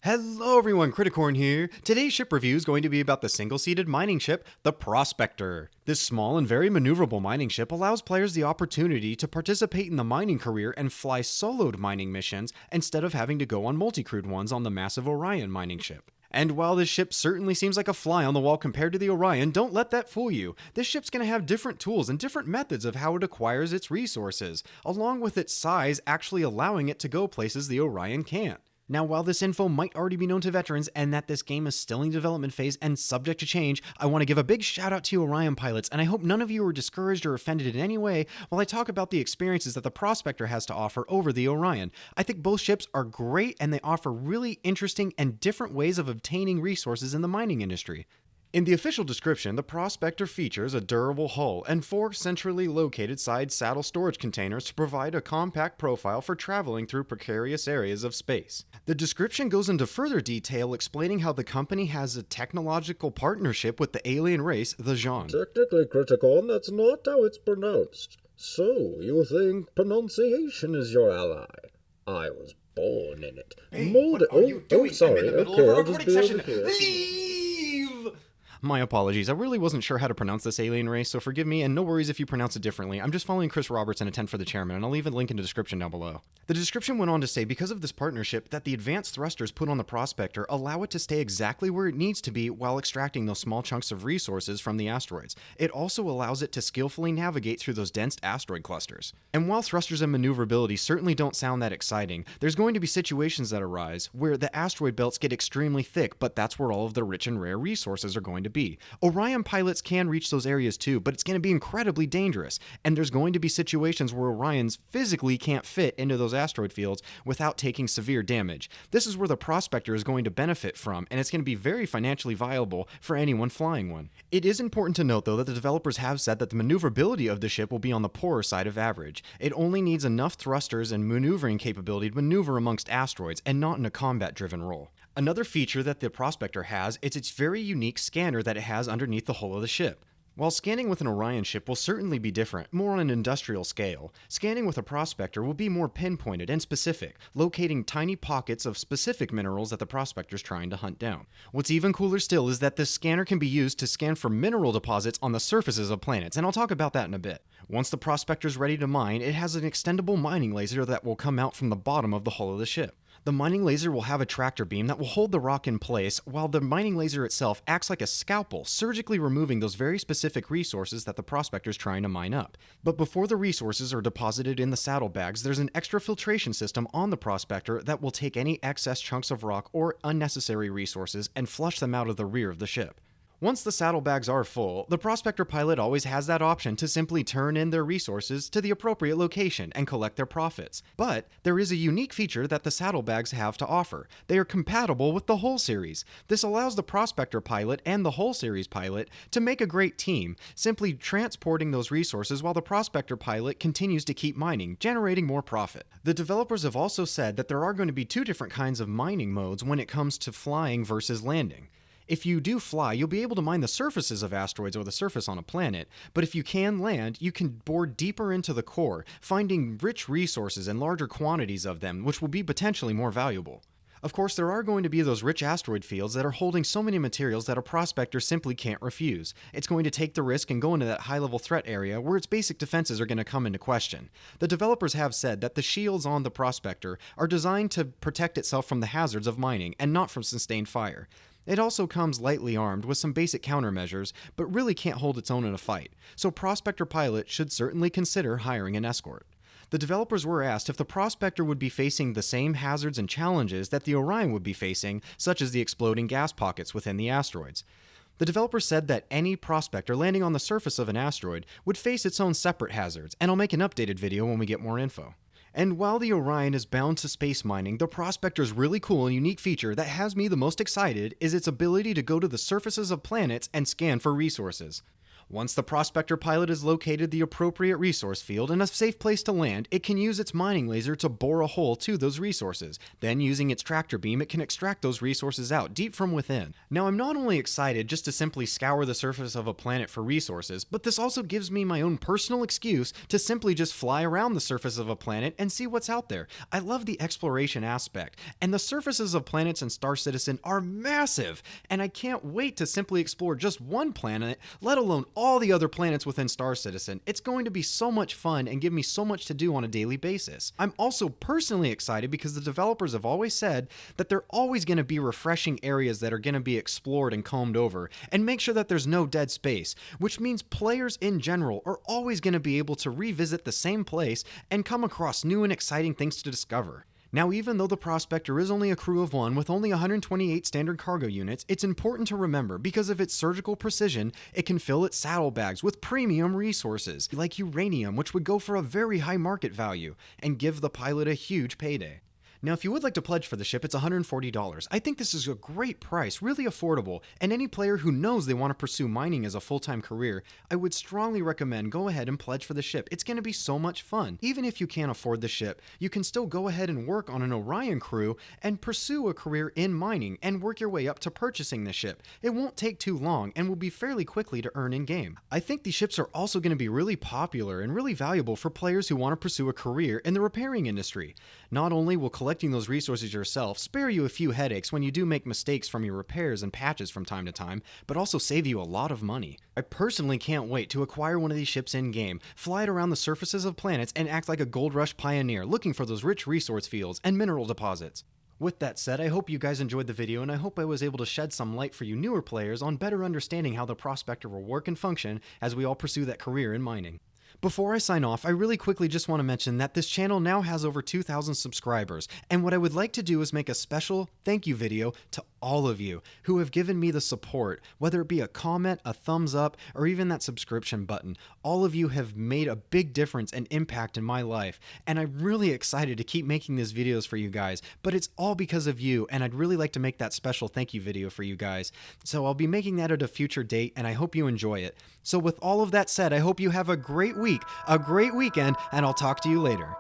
Hello everyone, Criticorn here. Today's ship review is going to be about the single-seated mining ship, the Prospector. This small and very maneuverable mining ship allows players the opportunity to participate in the mining career and fly soloed mining missions instead of having to go on multi-crewed ones on the massive Orion mining ship. And while this ship certainly seems like a fly on the wall compared to the Orion, don't let that fool you. This ship's going to have different tools and different methods of how it acquires its resources, along with its size actually allowing it to go places the Orion can't. Now, while this info might already be known to veterans and that this game is still in development phase and subject to change, I want to give a big shout out to Orion pilots, and I hope none of you are discouraged or offended in any way while I talk about the experiences that the Prospector has to offer over the Orion. I think both ships are great and they offer really interesting and different ways of obtaining resources in the mining industry. In the official description, the Prospector features a durable hull and 4 centrally located side saddle storage containers to provide a compact profile for traveling through precarious areas of space. The description goes into further detail explaining how the company has a technological partnership with the alien race, the Jean. Technically, Criticon, that's not how it's pronounced. So, you think pronunciation is your ally? I was born in it. Hey, what are you doing? Sorry. I'm in the middle Okay, of a I'll just recording be session. over here. Leave! My apologies, I really wasn't sure how to pronounce this alien race, so forgive me, and no worries if you pronounce it differently. I'm just following Chris Roberts in a tent for the chairman, and I'll leave a link in the description down below. The description went on to say because of this partnership that the advanced thrusters put on the Prospector allow it to stay exactly where it needs to be while extracting those small chunks of resources from the asteroids. It also allows it to skillfully navigate through those dense asteroid clusters. And while thrusters and maneuverability certainly don't sound that exciting, there's going to be situations that arise where the asteroid belts get extremely thick, but that's where all of the rich and rare resources are going to be. Orion pilots can reach those areas too, but it's going to be incredibly dangerous, and there's going to be situations where Orions physically can't fit into those asteroid fields without taking severe damage. This is where the Prospector is going to benefit from, and it's going to be very financially viable for anyone flying one. It is important to note though that the developers have said that the maneuverability of the ship will be on the poorer side of average. It only needs enough thrusters and maneuvering capability to maneuver amongst asteroids and not in a combat-driven role. Another feature that the Prospector has is its very unique scanner that it has underneath the hull of the ship. While scanning with an Orion ship will certainly be different, more on an industrial scale, scanning with a Prospector will be more pinpointed and specific, locating tiny pockets of specific minerals that the Prospector is trying to hunt down. What's even cooler still is that this scanner can be used to scan for mineral deposits on the surfaces of planets, and I'll talk about that in a bit. Once the Prospector is ready to mine, it has an extendable mining laser that will come out from the bottom of the hull of the ship. The mining laser will have a tractor beam that will hold the rock in place, while the mining laser itself acts like a scalpel, surgically removing those very specific resources that the Prospector is trying to mine up. But before the resources are deposited in the saddlebags, there's an extra filtration system on the Prospector that will take any excess chunks of rock or unnecessary resources and flush them out of the rear of the ship. Once the saddlebags are full, the Prospector pilot always has that option to simply turn in their resources to the appropriate location and collect their profits. But there is a unique feature that the saddlebags have to offer. They are compatible with the Hull series. This allows the Prospector pilot and the Hull series pilot to make a great team, simply transporting those resources while the Prospector pilot continues to keep mining, generating more profit. The developers have also said that there are going to be 2 different kinds of mining modes when it comes to flying versus landing. If you do fly, you'll be able to mine the surfaces of asteroids or the surface on a planet, but if you can land, you can bore deeper into the core, finding rich resources and larger quantities of them, which will be potentially more valuable. Of course, there are going to be those rich asteroid fields that are holding so many materials that a Prospector simply can't refuse. It's going to take the risk and go into that high-level threat area where its basic defenses are going to come into question. The developers have said that the shields on the Prospector are designed to protect itself from the hazards of mining and not from sustained fire. It also comes lightly armed with some basic countermeasures, but really can't hold its own in a fight, so Prospector pilots should certainly consider hiring an escort. The developers were asked if the Prospector would be facing the same hazards and challenges that the Orion would be facing, such as the exploding gas pockets within the asteroids. The developers said that any Prospector landing on the surface of an asteroid would face its own separate hazards, and I'll make an updated video when we get more info. And while the Orion is bound to space mining, the Prospector's really cool and unique feature that has me the most excited is its ability to go to the surfaces of planets and scan for resources. Once the Prospector pilot has located the appropriate resource field and a safe place to land, it can use its mining laser to bore a hole to those resources. Then, using its tractor beam, it can extract those resources out deep from within. Now, I'm not only excited just to simply scour the surface of a planet for resources, but this also gives me my own personal excuse to simply just fly around the surface of a planet and see what's out there. I love the exploration aspect, and the surfaces of planets in Star Citizen are massive, and I can't wait to simply explore just one planet, let alone all the other planets within Star Citizen. It's going to be so much fun and give me so much to do on a daily basis. I'm also personally excited because the developers have always said that they're always going to be refreshing areas that are going to be explored and combed over, and make sure that there's no dead space, which means players in general are always going to be able to revisit the same place and come across new and exciting things to discover. Now, even though the Prospector is only a crew of one with only 128 standard cargo units, it's important to remember because of its surgical precision, it can fill its saddlebags with premium resources, like uranium, which would go for a very high market value, and give the pilot a huge payday. Now, if you would like to pledge for the ship, it's $140. I think this is a great price, really affordable, and any player who knows they want to pursue mining as a full-time career, I would strongly recommend go ahead and pledge for the ship. It's going to be so much fun. Even if you can't afford the ship, you can still go ahead and work on an Orion crew and pursue a career in mining and work your way up to purchasing the ship. It won't take too long and will be fairly quickly to earn in-game. I think these ships are also going to be really popular and really valuable for players who want to pursue a career in the repairing industry. Not only will collecting those resources yourself spare you a few headaches when you do make mistakes from your repairs and patches from time to time, but also save you a lot of money. I personally can't wait to acquire one of these ships in-game, fly it around the surfaces of planets, and act like a gold rush pioneer looking for those rich resource fields and mineral deposits. With that said, I hope you guys enjoyed the video, and I hope I was able to shed some light for you newer players on better understanding how the Prospector will work and function as we all pursue that career in mining. Before I sign off, I really quickly just want to mention that this channel now has over 2,000 subscribers, and what I would like to do is make a special thank you video to all of you who have given me the support, whether it be a comment, a thumbs up, or even that subscription button. All of you have made a big difference and impact in my life, and I'm really excited to keep making these videos for you guys, but it's all because of you, and I'd really like to make that special thank you video for you guys. So I'll be making that at a future date, and I hope you enjoy it. So with all of that said, I hope you have a great week, a great weekend, and I'll talk to you later.